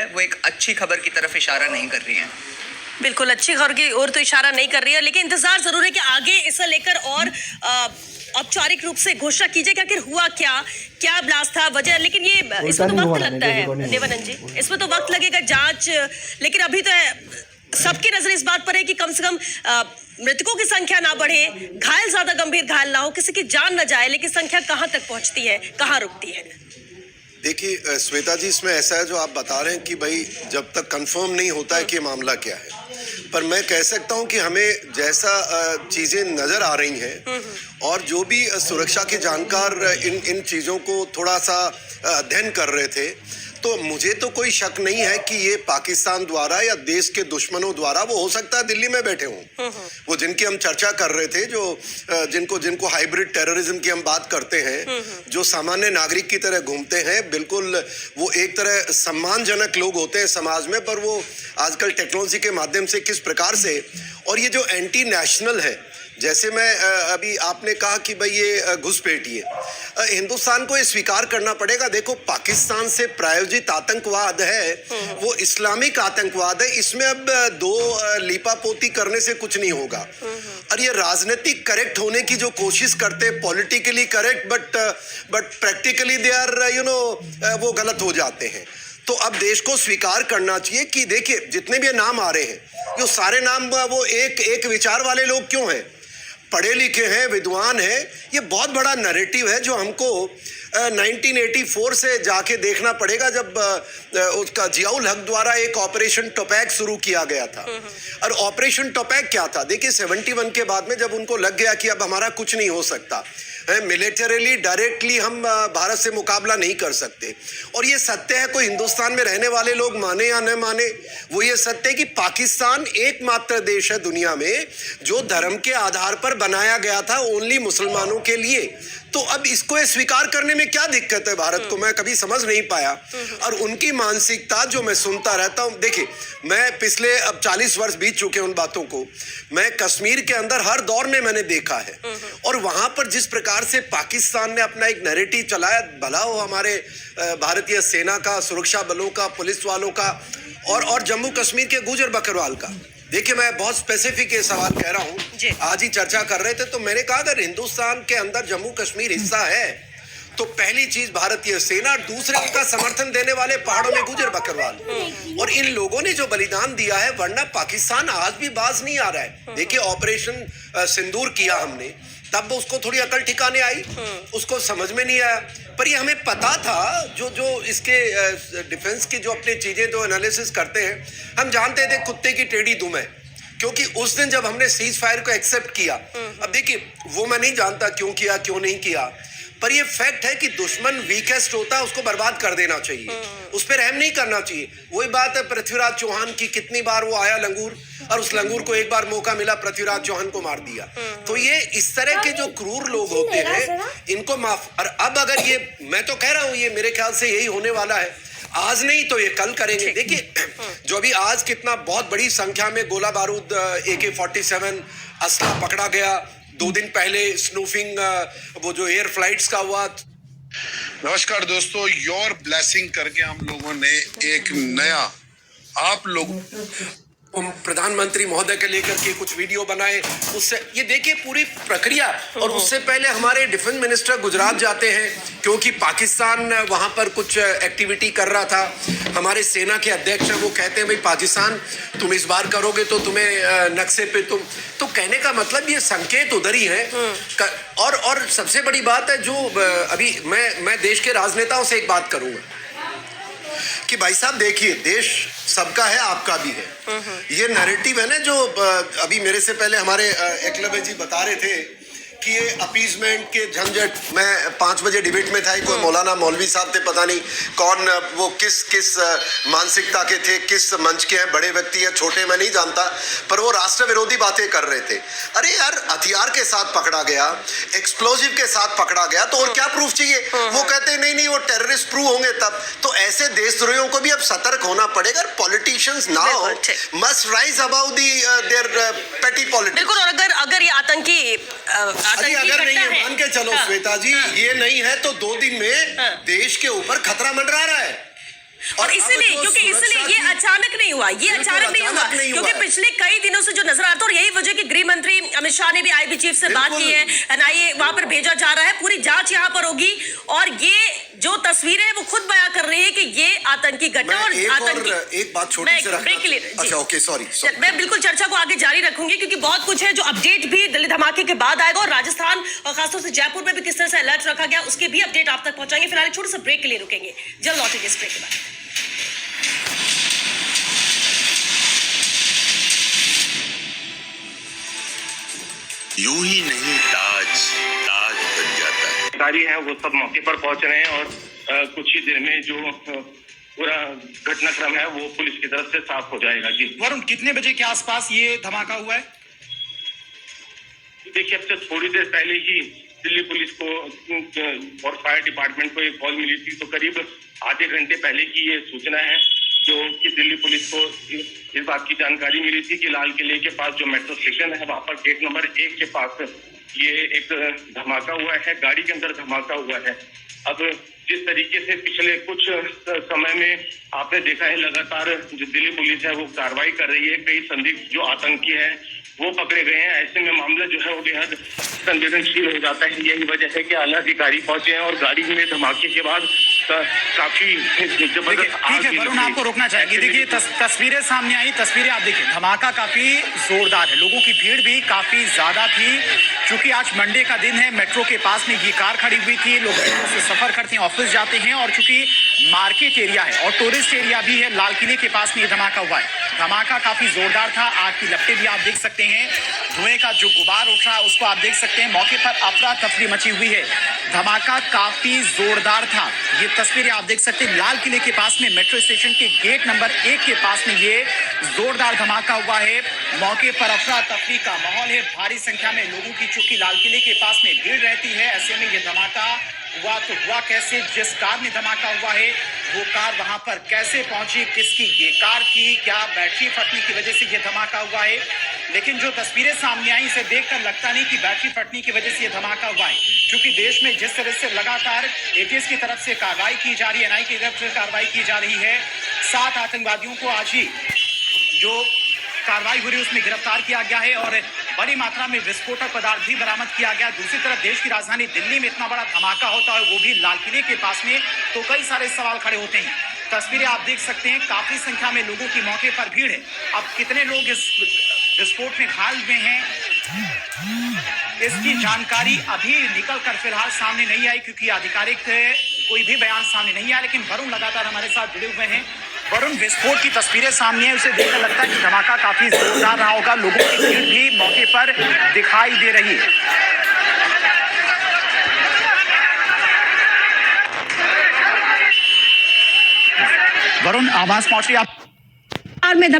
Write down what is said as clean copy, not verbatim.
है वो एक अच्छी खबर की तरफ इशारा नहीं कर रही है। बिल्कुल अच्छी खबर की ओर तो इशारा नहीं कर रही है, लेकिन इंतजार जरूर है कि आगे इसे लेकर और औपचारिक रूप से घोषणा कीजिए कि आखिर हुआ क्या ब्लास्ट था, वजह। लेकिन ये इसमें तो वक्त लगता है देवानंद जी, इसमें तो वक्त लगेगा जांच। लेकिन अभी तो सबकी नजर इस बात पर है कि कम से कम मृतकों की संख्या ना बढ़े, घायल ज्यादा गंभीर घायल ना हो, किसी की जान न जाए। लेकिन संख्या कहां तक पहुंचती है, कहां रुकती है? देखिए श्वेता जी, इसमें ऐसा है जो आप बता रहे हैं कि भाई जब तक कंफर्म नहीं होता है कि मामला क्या है, पर मैं कह सकता हूं कि हमें जैसा चीजें नजर आ रही हैं और जो भी सुरक्षा के जानकार इन चीजों को थोड़ा सा अध्ययन कर रहे थे, तो मुझे तो कोई शक नहीं है कि ये पाकिस्तान द्वारा या देश के दुश्मनों द्वारा, वो हो सकता है दिल्ली में बैठे हों, वो जिनकी हम चर्चा कर रहे थे, जो जिनको हाइब्रिड टेररिज्म की हम बात करते हैं, जो सामान्य नागरिक की तरह घूमते हैं, बिल्कुल वो एक तरह सम्मानजनक लोग होते हैं समाज में, पर वो आजकल टेक्नोलॉजी के माध्यम से किस प्रकार से, और ये जो एंटी नेशनल है, जैसे मैं अभी आपने कहा कि भाई ये घुसपैठी है, हिंदुस्तान को ये स्वीकार करना पड़ेगा। देखो, पाकिस्तान से प्रायोजित आतंकवाद है, वो इस्लामिक आतंकवाद है, इसमें अब दो लीपापोती करने से कुछ नहीं होगा। और ये राजनीतिक करेक्ट होने की जो कोशिश करते हैं, politically correct but practically they are वो गलत हो जाते हैं। तो अब देश को स्वीकार करना चाहिए कि देखिए, जितने भी नाम आ रहे हैं, जो सारे नाम वो एक विचार वाले लोग क्यों हैं, पढ़े लिखे हैं, विद्वान हैं। ये बहुत बड़ा नैरेटिव है जो हमको 1984 से जाके देखना पड़ेगा, जब उसका जियाउल हक द्वारा एक ऑपरेशन टोपैक शुरू किया गया था। और ऑपरेशन टोपैक क्या था? देखिए, 71 के बाद में जब उनको लग गया कि अब हमारा कुछ नहीं हो सकता, मिलिटरीली डायरेक्टली हम भारत से मुकाबला नहीं कर सकते, और ये सत्य है, कोई हिंदुस्तान में रहने वाले लोग माने या न माने, वो ये सत्य है कि पाकिस्तान एकमात्र देश है दुनिया में जो धर्म के आधार पर बनाया गया था, ओनली मुसलमानों के लिए। तो अब इसको स्वीकार करने में क्या दिक्कत है भारत को? मैं कभी समझ नहीं पाया। और उनकी मानसिकता जो मैं सुनता रहता हूं, देखिए, मैं पिछले अब 40 वर्ष बीत चुके हैं उन बातों को, मैं कश्मीर के अंदर हर दौर में मैंने देखा है, और वहां पर जिस प्रकार से पाकिस्तान ने अपना एक नैरेटिव चलाया, भला हो हमारे भारतीय सेना का, सुरक्षा बलों का, पुलिस वालों का, और जम्मू कश्मीर के गुजर बकरवाल का। देखिए, मैं बहुत स्पेसिफिक ये सवाल कह रहा हूँ, आज ही चर्चा कर रहे थे, तो मैंने कहा अगर हिंदुस्तान के अंदर जम्मू कश्मीर हिस्सा है, तो पहली चीज भारतीय सेना, और दूसरे उनका समर्थन देने वाले पहाड़ों में गुजर बकरवाल, और इन लोगों ने जो बलिदान दिया है, वरना पाकिस्तान आज भी बाज नहीं आ रहा है। देखिए, ऑपरेशन सिंदूर किया हमने, तब उसको थोड़ी अकल ठिकाने आई, उसको समझ में नहीं आया, पर ये हमें पता था। जो इसके डिफेंस की जो अपनी चीजें जो एनालिसिस करते हैं, हम जानते थे कुत्ते की टेढ़ी दुम है, क्योंकि उस दिन जब हमने सीज फायर को एक्सेप्ट किया, अब देखिए, वो मैं नहीं जानता क्यों किया क्यों नहीं किया, पर ये फैक्ट है कि दुश्मन वीकेस्ट होता है, उसको बर्बाद कर देना चाहिए, उस पर रहम नहीं करना चाहिए। वही बात है पृथ्वीराज चौहान की, कितनी बार वो आया लंगूर, और उस लंगूर को एक बार मौका मिला, पृथ्वीराज चौहान को मार दिया। तो ये इस तरह के जो क्रूर लोग होते हैं, इनको माफ। और अब अगर ये, मैं तो कह रहा हूं, ये मेरे ख्याल से यही होने वाला है, आज नहीं तो ये कल करेंगे। देखिए, जो अभी आज कितना बहुत बड़ी संख्या में गोला बारूद, AK-47 असला पकड़ा गया, 2 दिन पहले स्नूफिंग वो जो एयर फ्लाइट्स का हुआ। नमस्कार दोस्तों, योर ब्लेसिंग करके हम लोगों ने एक नया, आप लोग प्रधानमंत्री महोदय के लेकर के कुछ वीडियो बनाए, उससे ये देखिए पूरी प्रक्रिया। और उससे पहले हमारे डिफेंस मिनिस्टर गुजरात जाते हैं, क्योंकि पाकिस्तान वहां पर कुछ एक्टिविटी कर रहा था। हमारे सेना के अध्यक्ष हैं, वो कहते हैं भाई पाकिस्तान तुम इस बार करोगे तो तुम्हें नक्शे पे तुम, तो कहने का मतलब ये संकेत उधर ही है। और सबसे बड़ी बात है, जो अभी मैं देश के राजनेताओं से एक बात करूंगा कि भाई साहब देखिए, देश सबका है, आपका भी है। ये नैरेटिव है ना, जो अभी मेरे से पहले हमारे एकलव्य जी बता रहे थे कि ये अपीजमेंट के झंझट। मैं 5 बजे डिबेट में था, कोई मौलाना मौलवी साहब थे, पता नहीं कौन, वो किस मानसिकता के थे, किस मंच के हैं, बड़े व्यक्ति हैं छोटे, मैं नहीं जानता, पर वो राष्ट्र विरोधी बातें कर रहे थे। अरे यार, हथियार के साथ पकड़ा गया, एक्सप्लोजिव के साथ पकड़ा गया, तो और क्या प्रूफ चाहिए? वो कहते नहीं वो टेररिस्ट प्रूव होंगे तब। तो ऐसे देशद्रोहियों को भी अब सतर्क होना पड़ेगा। Politicians now must rise about their पेटी पॉलिटिक्स। बिल्कुल, और अगर ये आतंकी अगर नहीं है, मान के चलो श्वेता जी, ये नहीं है तो 2 दिन में देश के ऊपर खतरा मंडरा रहा है। और इसीलिए क्योंकि इसलिए ये अचानक नहीं हुआ, ये अचानक नहीं हुआ क्योंकि पिछले कई दिनों से जो नजर आता है, और यही वजह कि गृह मंत्री अमित शाह ने भी आईबी चीफ से बात की है, एनआईए वहां पर भेजा जा रहा है, पूरी जांच यहां पर होगी। और ये जो तस्वीरें हैं वो खुद बयां कर रही है कि ये आतंकी घटना और आतंकी। एक बात छोटी सी रखना। अच्छा ओके सॉरी, मैं बिल्कुल चर्चा को आगे जारी रखूंगी क्योंकि बहुत कुछ है जो अपडेट भी दिल्ली धमाके के बाद आएगा, और राजस्थान और खासतौर से जयपुर में भी किस तरह से अलर्ट रखा गया उसके भी अपडेट आप तक पहुंचाएंगे। फिलहाल छोटे से ब्रेक के लिए रुकेंगे, जल्द लौटेंगे इस ब्रेक के बाद। यूं ही नहीं ताज बन जाता है। अधिकारी हैं वो सब मौके पर पहुंच रहे हैं और कुछ ही देर में जो पूरा घटनाक्रम है वो पुलिस की तरफ से साफ हो जाएगा। जी वरुण, कितने बजे के आसपास ये धमाका हुआ है? देखिए, अब से थोड़ी देर पहले ही दिल्ली पुलिस को और फायर डिपार्टमेंट को एक कॉल मिली थी, तो करीब आधे घंटे पहले की ये सूचना है जो कि दिल्ली पुलिस को इस बात की जानकारी मिली थी कि लाल किले के पास जो मेट्रो स्टेशन है वहां पर गेट नंबर 1 के पास ये एक धमाका हुआ है, गाड़ी के अंदर धमाका हुआ है। अब जिस तरीके से पिछले कुछ समय में आपने देखा है लगातार जो दिल्ली पुलिस है वो कार्रवाई कर रही है, कई संदिग्ध जो आतंकी है वो पकड़े गए हैं, ऐसे में मामला जो है वो बेहद संवेदनशील हो जाता है। यही वजह है कि आला अधिकारी पहुंचे हैं और गाड़ी में धमाके के बाद काफी जबरदस्त ठीक है वरुण, आपको रोकना चाहेंगे। देखिए तस्वीरें सामने आई, तस्वीरें आप देखिए, धमाका काफी जोरदार है, लोगों की भीड़ भी काफी ज्यादा थी। चूंकि आज मंडे का दिन है, मेट्रो के पास में ये कार खड़ी हुई थी, लोग मेट्रो से सफर करते हैं, ऑफिस जाते हैं, और चूंकि मार्केट एरिया है और टूरिस्ट एरिया भी है, लाल किले के पास में ये धमाका हुआ है। धमाका काफी जोरदार था, आग की लपटें भी आप देख सकते हैं, धुएं का जो गुबार उठ रहा है उसको आप देख सकते हैं। मौके पर अफरा तफरी मची हुई है, धमाका काफी जोरदार था। ये तस्वीरें आप देख सकते हैं, लाल किले के पास में मेट्रो स्टेशन के गेट नंबर 1 के पास में ये जोरदार धमाका हुआ है। मौके पर अफरा तफरी का माहौल है, भारी संख्या में लोगों की चूंकि लाल किले के पास में भीड़ रहती है, ऐसे में ये धमाका हुआ तो हुआ कैसे? जिस कार में धमाका हुआ है वो कार वहां पर कैसे पहुंची, किसकी ये कार थी, क्या बैटरी फटने की वजह से ये धमाका हुआ है? लेकिन जो तस्वीरें सामने आई इसे देखकर लगता नहीं कि बैटरी फटने की वजह से ये धमाका हुआ है, क्योंकि देश में जिस तरह से लगातार एटीएस की तरफ से कार्रवाई की जा रही है, एनआईए की तरफ से कार्रवाई की जा रही है, 7 आतंकवादियों को आज ही जो कार्रवाई हो रही है उसमें गिरफ्तार किया गया है और बड़ी मात्रा में विस्फोटक पदार्थ भी बरामद किया गया। दूसरी तरफ देश की राजधानी दिल्ली में इतना बड़ा धमाका होता है, वो भी लाल किले के पास में, तो कई सारे सवाल खड़े होते हैं। तस्वीरें आप देख सकते हैं, काफी संख्या में लोगों की मौके पर भीड़ है। अब कितने लोग इस विस्फोट में घायल हुए हैं इसकी जानकारी अभी निकल कर फिलहाल सामने नहीं आई, क्योंकि आधिकारिक कोई भी बयान सामने नहीं आया। लेकिन वरुण लगातार हमारे साथ जुड़े हुए हैं। वरुण, विस्फोट की तस्वीरें सामने है, उसे देखकर लगता है कि धमाका काफी जोरदार रहा होगा, लोगों की भीड़ भी मौके पर दिखाई दे रही है। वरुण, आवाज पहुंच रही है आप? में धमाका